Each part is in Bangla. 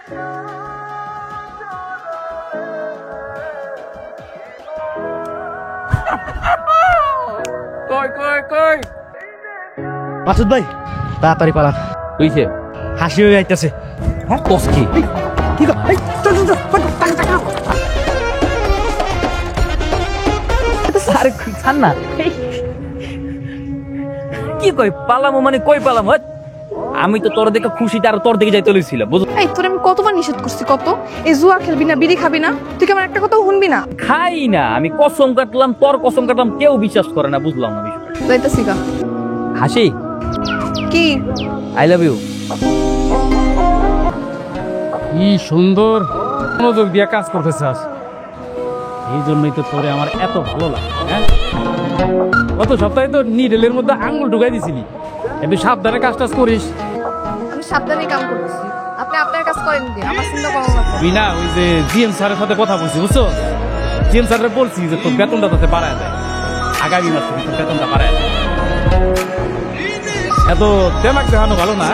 কই কই কই মাসুদ ভাই তাড়াতাড়ি পালান। তুইছে হাসি হয়ে যাইতেছে। হ্যাঁ কস কি ঠিক আছে স্যার ছাড় না। কি কই পালামো মানে কই পালাম? আমি তো তোর দিকে খুশিতে আর তোর দিকে যাইতে লইছিল বুঝ। এই তোর আমি কতবার নিষেধ করছি, কত এই জুয়া খেলবি না, বিড়ি খাবি না, তুই কি আমার একটা কথাও শুনবি না? খাই না আমি, কসম কাটলাম, তোর কসম কাটলাম, কেউ বিশ্বাস করে না, বুঝলাম না বিষয়টা। যাইতাছি গা। হাসি কি আই লাভ ইউ। কি সুন্দর মনোযোগ দিয়ে কাজ করতেছাস, এই জন্যই তো তোরে আমার এত ভালো লাগে। হ্যাঁ, গত সপ্তাহে তো নিডেলের মধ্যে আঙুল ঢুকাই দিছিলি, একটু সাবধানে কাজ টাজ করিস। আমি সাবধানে কাম করতেছি, আপনি আপনার কাজ করেন কি, আমার চিন্তা করা লাগবে। তুই না ওই যে জিএম স্যারের সাথে কথা বলছি, বুঝছো? জিএম স্যারের বলছি যে তোর বেতনটা তাতে বাড়ায় দেয়, আগামী মাস থেকে তোর বেতনটা বাড়ায় দেয়। এত তেমাক দেখানো ভালো না।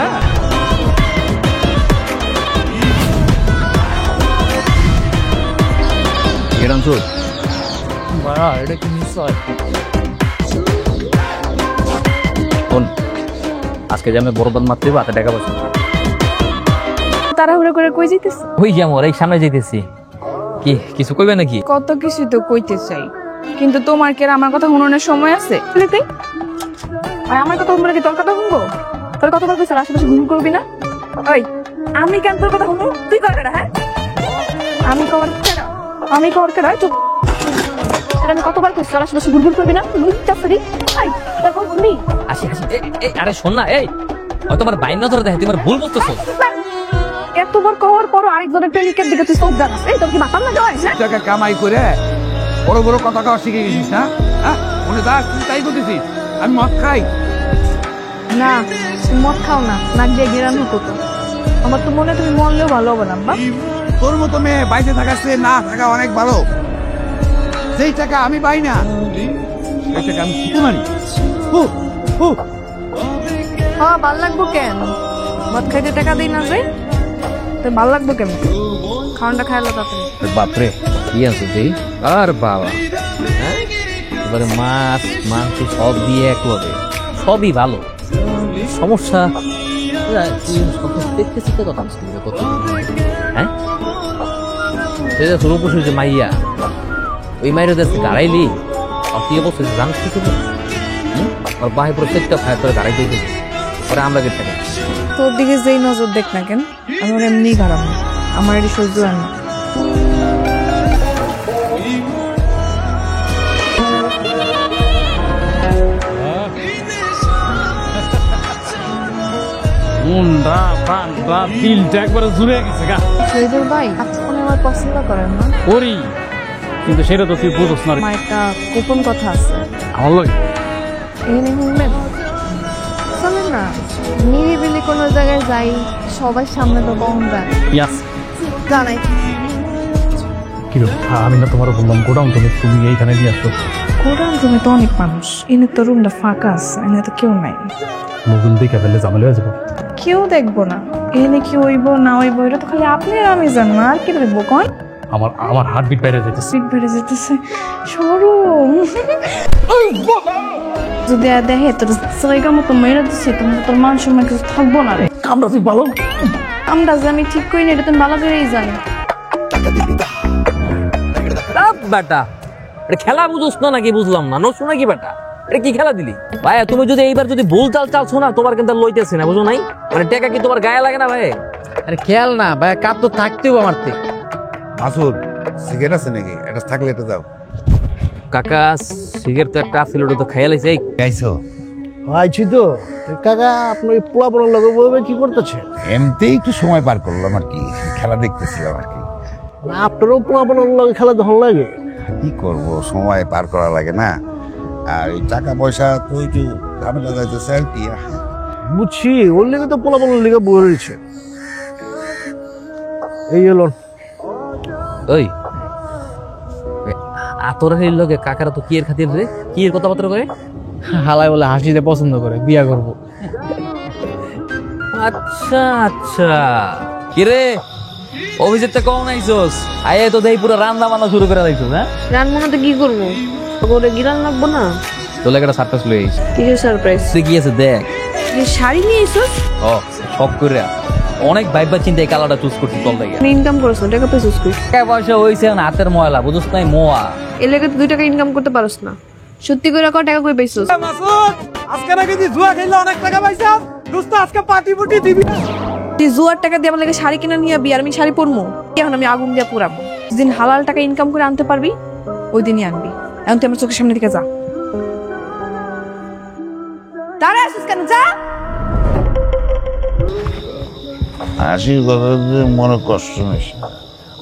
এটা কি নিশ্চয় আজকে যে আমি বরবাদ মারতে হাতে টাকা পয়সা তাড়াহুড়া করে কই যাইতেছ? ওই যে আমার এই সামনে যাইতেছি। কি কিছু কইবে নাকি? কত কিছু তো কইতে চাই, কিন্তু তোমার কি আর আমার কথা শুনানোর সময় আছে? আর আমার কথা শুনবো নাকি তোর কথা শুনবো? তোর কতবার কইছ আশেপাশে ঘুম করবি না? ওই আমি কেন তোর কথা শুনবো? তুই কর কেন? হ্যাঁ আমি কর কেন? আমি কর কেন? চুপ। আমি কতবার কইছ আশেপাশে ঘুরঘুর করবি না? লুচ্চা সরি। আই দেখো শুনবি? হাসি হাসি আরে শোন না, এই ও তোমার বাইন নজরে দেখে তোমার ভুল করতেছো। এতবার কওয়ার পরও আরেকজনের প্রেমিকের দিকে তুই চোখ জানাস, এই তোর কি মাথা না যায়? টাকা কামাই করে বড় বড় কথা কওয়া শিখে গেছিস না? হ্যাঁ মনে থাক তুই তাই করতেছিস। আমি মদ খাই না, তুমি মদ খাও না, নাক দিয়ে গেরানো করতো। আমার তো মনে হয় তুমি মরলেও ভালো হবে না। বা তোর মতো মেয়ে বাইরে থাকার চেয়ে না থাকা অনেক ভালো। যেই টাকা আমি পাই না সেই টাকা আমি খেতে পারি। হ্যাঁ ভাল লাগবো কেন? মদ খাইতে টাকা দিই না যে, তো ভাল লাগবো কেন? খাওয়ানটা খাইলো তাড়াতাড়ি। বাপরে কি আনছো তুই? আর বাবা হ্যাঁ এবারে মাছ মাংস সব দিয়ে একভাবে, সবই ভালো। সমস্যা দেখতেছি তো কথা কত। হ্যাঁ সেটা সুরপুষু যে মাইয়া, ওই মাইরে দেশে গাড়াইলি অতি অবস্থা জানিস কিছু ওর বাহি পুরো চেষ্টা খায় করে গাড়াই দিয়ে ওরা আমরা গেট থাকে। তোর দিকে যেই নজর দেখ না কেন, আমি ওর এমনি খারাপ না, আমার এটি সহ্য হয় না। মুন্ডা পান্ডা দিলটা একবারে জুড়ে গেছে গা। শহীদুল ভাই আপনি আমার পছন্দ করেন না? করি, কিন্তু সেটা তো তুই বুঝোস না। আমার একটা গোপন কথা আছে, আমার লই এখানে শুনবেন? চলেন না নিরিবিলি কোনো জায়গায় যাই, সবার সামনে তো কম যায়। ইয়াস জানাই কি আমি না তোমার বললাম গোডাউন তুমি এইখানে নিয়ে আসো। গোডাউন রুমে তো অনেক মানুষ, এনে তো রুমটা ফাঁকা আছে, এনে তো কেউ নাই। মোবাইল দেখে ফেললে ঝামেলা হয়ে যাবে। কেউ দেখবো না, এনে কি হইব না হইব এটা তো খালি আপনি আর আমি জান না, আর কি দেখবো কন? আমার হার্টবিট বাইরে যাইতেছে। সিট বেড়ে যেতেছে সরু। যদি আর দেখে তোর জায়গা মতো মেরে দিচ্ছে, তোমার তোর মান সম্মান কিছু থাকবো না রে। আমরা তুই ভালো আমরা যে আমি ঠিক করি না, এটা তুমি ভালো করেই জানি। বেটা এটা খেলা বুঝোস না নাকি? বুঝলাম না, নড়ছো নাকি বেটা? এটা কি খেলা দিলি ভাই? তুমি যদি এইবার যদি ভুল চাল চালছো না, তোমার কিন্তু লইতেছে না, বুঝো নাই? মানে টাকা কি তোমার গায়ে লাগে না ভাই? আরে খেয়াল না ভাই, কাপ তো থাকতেও আমার থেকে। মাসুদ সিগারেট আছে নাকি? এটা থাকলে এটা দাও। কাকা সিগারেট তো একটা আছিল, ওটা তো খাইয়া লাইছে। গাইছো আইছি তো কাকা, আপনার পোলা পোলার লগে বলবে কি করতেছে? এমনি একটু সময় পার করলাম আর কি, খেলা দেখতেছিলাম আর কি। আপনারও পোলা পোলার লগে খেলা তখন লাগে? কি করব, সময় পার করা লাগে না। আর এই টাকা পয়সা তো একটু ঝামেলা যাইতেছে আর কি। বুঝছি, ওর লেগে তো পোলা পোলার লেগে বয়ে রয়েছে। এই এলো ওই আতরের লগে কাকারা তো কি এর খাতির রে? কি এর কথাবার্তা করে? হালাই বলে হাসিতে পছন্দ করে, বিয়া করব। আচ্ছা আচ্ছা, কি রে অফিসের থেকে কখন আইসোস? আইয়ে তো দেই পুরো রান্না বান্না শুরু করে দিয়েছিস, হ্যাঁ? রান্নাতে কি করবো? ওরে গিরান লাগবো না? তোলে একটা সারপ্রাইজ লই আইস। কিসের সারপ্রাইজ? তুই কি আছে দেখ। যে শাড়ি নিয়ে এসোস? ও শখ করে অনেক ভাইবা চিন্তা এই কালারটা চুজ করছি তোল দেখে। ইনকাম করছ না, টাকা পেছস কই? টাকা পয়সা হইছে না হাতের ময়লা, বুঝছ নাই মোয়া। এলাকা 2 টাকা ইনকাম করতে পারছ না। সত্যি করে কত টাকা কই পাইছস? মাসুদ আজকে নাকি তুই জুয়া খেললে অনেক টাকা পাইছাস? দোস্ত আজকে পার্টি পুটি দিবি? তুই জুয়ার টাকা দিয়ে আমার লাগে শাড়ি কিনে নিয়ে আবি আর আমি শাড়ি পরবো? এখন আমি আগুন দিয়ে পুরাবো। যেদিন হালাল টাকা ইনকাম করে আনতে পারবি ওই দিনই আনবি। এখন তুই আমার চোখের সামনে থেকে যা। দাঁড়া আসিস কেন? যা। হাসির কথা মনে কষ্ট নেই,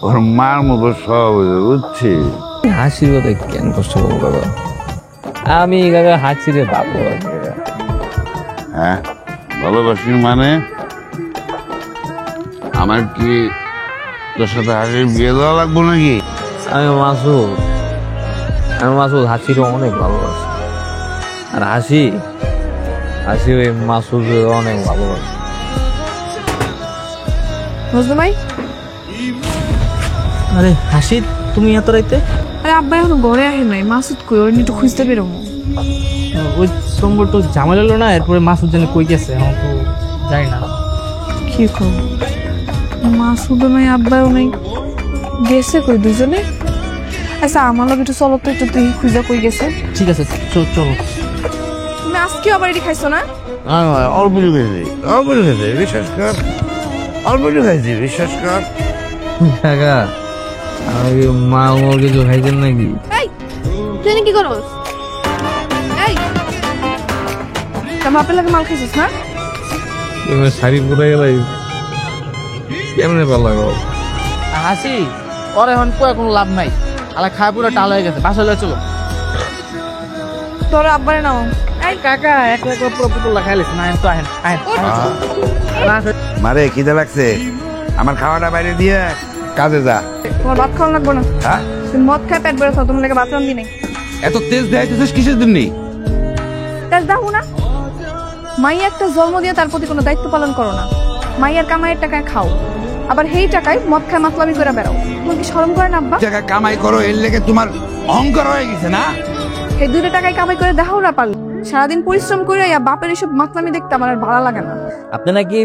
ওর মার মতো সব বুঝছি। হাসির কথা কেন কষ্ট করবো কাকা? আমি কাকা হাসি রে বাবু। হ্যাঁ ভালোবাসির মানে আমার কি তোর সাথে হাসির বিয়ে দেওয়া লাগবো নাকি? আমি মাসুদ হাসির অনেক ভালোবাসি। আর হাসি ওই মাসুদ অনেক ভালোবাসি। বুঝলো ভাই? আরে হাসি, তুমি এত রাইতে? আরে আব্বা এখন ঘরে আহে নাই, মাসুদ কই? ওর একটু খুঁজতে বেরোবো। ওই সোমবার তো ঝামেলা হলো না, এরপরে মাসুদ জানে কই গেছে, এখন তো যাই না। কি করবো? মাসুদও নাই, আব্বাও নাই, গেছে কই দুজনে? আচ্ছা আমার লোক একটু চলো তো, একটু তুই খুঁজে কই গেছে। ঠিক আছে চলো। তুমি আজকেও আবার এটি খাইছো না? অল্প খাইছি বিশ্বাস কর, অল্প খাইছি বিশ্বাস কর। কাকা আমি মা ওর কিছু খাইছেন নাকি? এই তুই কি করস? এই বাপের লাগে মাল খাইছিস না? তুমি শাড়ি পরে গেলাই কেমনে পাল্লা গো? হাসি ওর এখন কোনো লাভ নাই, আলা খায় পুরো টাল হয়ে গেছে, বাসা চলো। তোর আব্বারে নাও। এই কাকা এক পুরো পুতুল্লা খাইলিস না, তো আহেন মারে খিদে লাগছে, আমার খাওয়াটা বাইরে দিয়ে কাজে যা। তোমার ভাত খাওয়া লাগবো না, হ্যাঁ তুমি মদ খায় পেট বেড়ে থাও, তোমার লাগে ভাত রান্ধি নাই। এত তেজ দেখাইতেছিস কিসের জন্য? তাই দেখো না, মাইয়া একটা জন্ম দিয়ে তার প্রতি কোনো দায়িত্ব পালন করো না। মাইয়ার কামাইয়ের টাকায় খাও, আবার সেই টাকায় মদ খায় মাতলামি করে বেড়াও। তোমার কি শরম করে না আব্বা? টাকা কামাই করো এর লেগে তোমার অহংকার হয়ে গেছে না? এই 2 টাকায় কামাই করে দেখাও না পারলে। সারাদিন পরিশ্রম করে বাপের এসব মাতলামি দেখতে আমার আর ভালো লাগে না। আপনি নাকি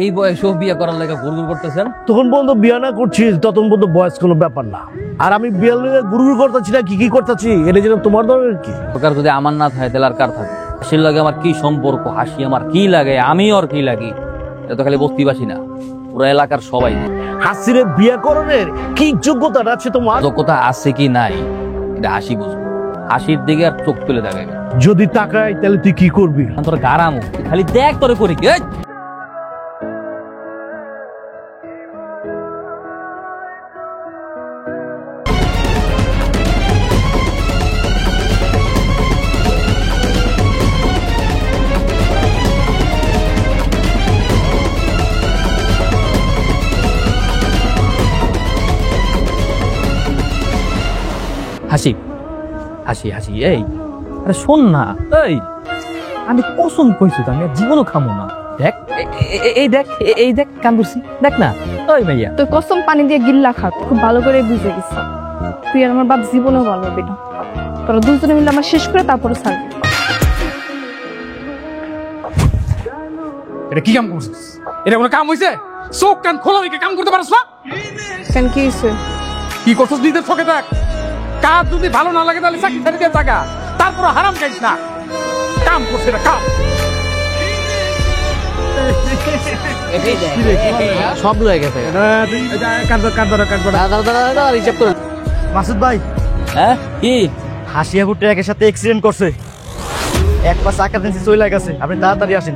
এই বয়সেও বিয়ে করার লাগে গুড়গুড় করতেছেন? তখন পর্যন্ত বিয়া না করছিস ততক্ষণ পর্যন্ত বয়স কোনো ব্যাপার না। আর আমি বিয়ার লেগে গুরুগুরু করতেছি না, কি করতেছি এটা যেন তোমার দরকার কি? সরকার যদি আমার না থাকে তাহলে আর কার থাকে? হাসির লাগে আমার কি সম্পর্ক? হাসি আমার কি লাগে? আমি ওর কি লাগি? এটা তো খালি বস্তিবাসী না, পুরো এলাকার সবাই। হাসিরে বিয়া করণের কি যোগ্যতা আছে তোমার? যোগ্যতা আছে কি নাই এটা হাসি বুঝবো। হাসির দিকে আর চোখ তুলে দেখাবে। যদি তাকাই তাহলে তুই কি করবি? তোর গারামো খালি দেখ তোরে করে কি। এই! হাসি হাসি হাসি এই আরে শোন না, এই আমি কসম কইছি তো আমি আর জীবনও খামো না। দেখ এই দেখ কান ধরছি, দেখ না। ওই ভাইয়া তোর কসম পানি দিয়ে গিল্লা খা, খুব ভালো করে বুঝে গেছি তুই আর আমার বাপ জীবনেও ভালো হবে না। তোরা দুজনে মিলে আমার শেষ করে তারপরে ছাড়বি। এটা কি কাম করছিস? এটা কোনো কাম হইছে? চোখ কান খোলা দিকে কাম করতে পারছ না? কেন কি হয়েছে? কি করছিস নিজের চোখে দেখ। কাজ যদি ভালো না লাগে তাহলে চাকরি ছেড়ে দিয়ে টাকা, তারপর হারাম খাইস না। কাম করছে এটা কাম। সব লয়ে গেছে। হিসাব করে মাসুদ ভাই, হ্যাঁ কি হাসিয়া ভুট্টে একের সাথে অ্যাক্সিডেন্ট করছে, এক পাশ চাকা দিয়েছে, চলে গেছে। আপনি তাড়াতাড়ি আসেন।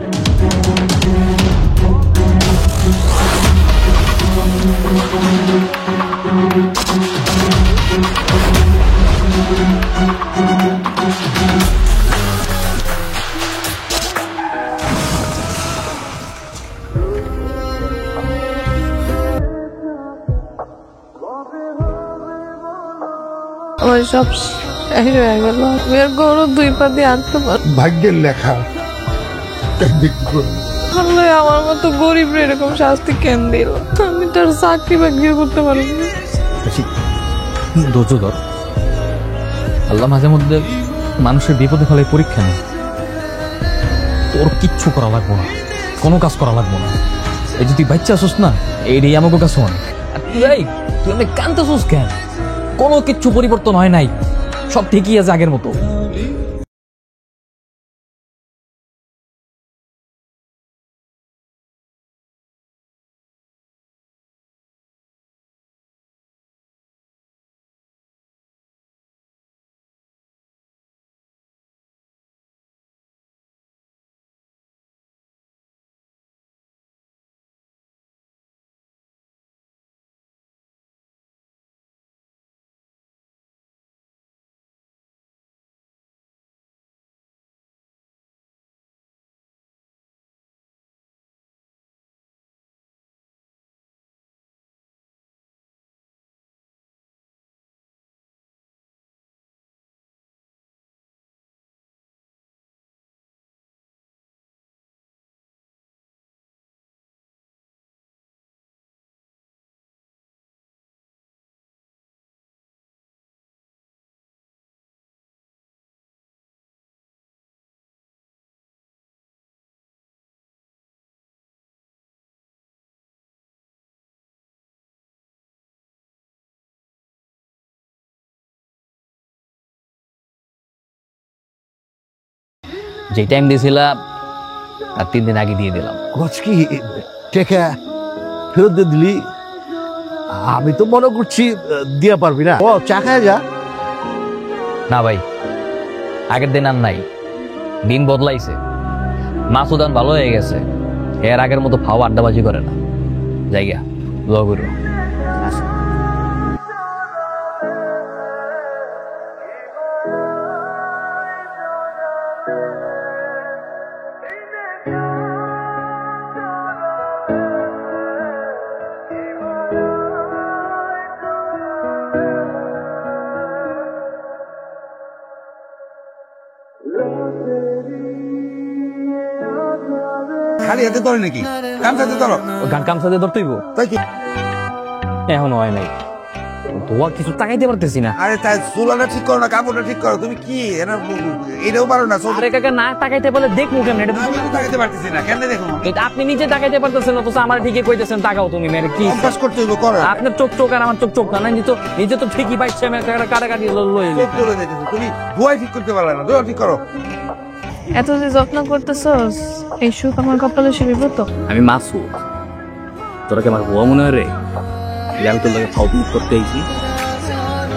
আমার সব শেষ হয়ে গেল, আমি আর গরু 2 পা দিয়ে আনতে পারবো। ভাগ্যের লেখা। আল্লাহ আমার মতো গরিব এরকম শাস্তি কেন দিল? আমি একটা চাকরি বাকরি করতে পারবি না। ধৈর্য ধর, আল্লাহ মাঝে মধ্যে মানুষের বিপদে ফেলে পরীক্ষা নেই। তোর কিচ্ছু করা লাগবো না, কোনো কাজ করা লাগবো না। এই যে তুই বাচ্চা আসোস না, এইটাই আমাকে কাছে অনেক। আর তুই আমি কানতেছোস কেন? কোনো কিচ্ছু পরিবর্তন হয় নাই, সব ঠিকই আছে আগের মতো। যে টাইম দিয়েছিলা আর 3 দিন আগে দিয়ে দিলাম। কচ কি টেকা ফেরত দিয়ে দিলি? আমি তো মনে করছি দিয়া পারবি না। ও চা খায় যা। না ভাই, আগের দিন আর নাই, দিন বদলাইছে। মাসুদান ভালো হয়ে গেছে, এর আগের মতো ফাও আড্ডাবাজি করে না। জায়গা লগরু খালি হাতে ধরে নাকি? গামছাতে ধরো। গান কামসাতে ধরতেইব, তাই কি? এখনো হয় নাই। তোয়া কিছু তাকাইতে পারতেছি না। আরে তাই চুলাটা ঠিক করো না, কাপড়টা ঠিক করো। তুমি কি এটাও পারো না? আরে কাকা, না তাকাইতে বলে দেখবো কেমন? এটা আমি তো তাকাতে পারতেছি না, কেন দেখো? আপনি নিজে তাকাইতে পারতেছেন না, তো আমার ঠিকই কইতেছেন তাকাও তুমি। মেরে কি অভ্যাস করতে হইব, করো। আপনার চোখ চোখ আর আমার চোখ চোখ না, নিজে তো ঠিকই পাইছে। আমি একটা কাটাকাটি লই। চোখ ধরে দেখতেছো, তুমি ধোয়াই ঠিক করতে পারলে না, ধোয়া ঠিক করো। এত যে যত্ন করতেছস, এই সুখ আমার কপালে শিবিব তো। আমি মাসুদ, তোরা কি আমার হুয়া মনে হয় রে? যে আমি তোর লোকে ফাউ করতে আইছি,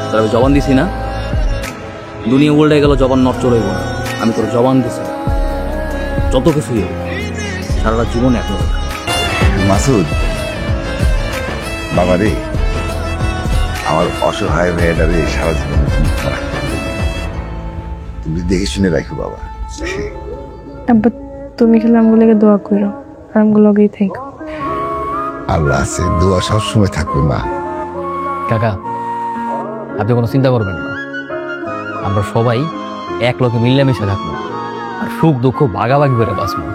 তোর আমি জবান দিছি না। দুনিয়া উল্টে গেল, জবান নষ্ট হইব না। আমি তোর জবান দিছি, যত কিছুই হোক সারাটা জীবন এক লোক। মাসুদ বাবা রে, আমার অসহায় মেয়েটা রে সারা জীবন তুমি দেখে শুনে রাখো বাবা। আব্বা তুমি খেলে আমগুলোকে দোয়া করো, আর আমগুলোকেই থাকো। আল্লাহ আছে, দোয়া সবসময় থাকবে মা। কাকা, আপনি কোনো চিন্তা করবেন না, আমরা সবাই এক লোকে মিলেমিশে থাকবো আর সুখ দুঃখ ভাগাভাগি করে বাঁচবো।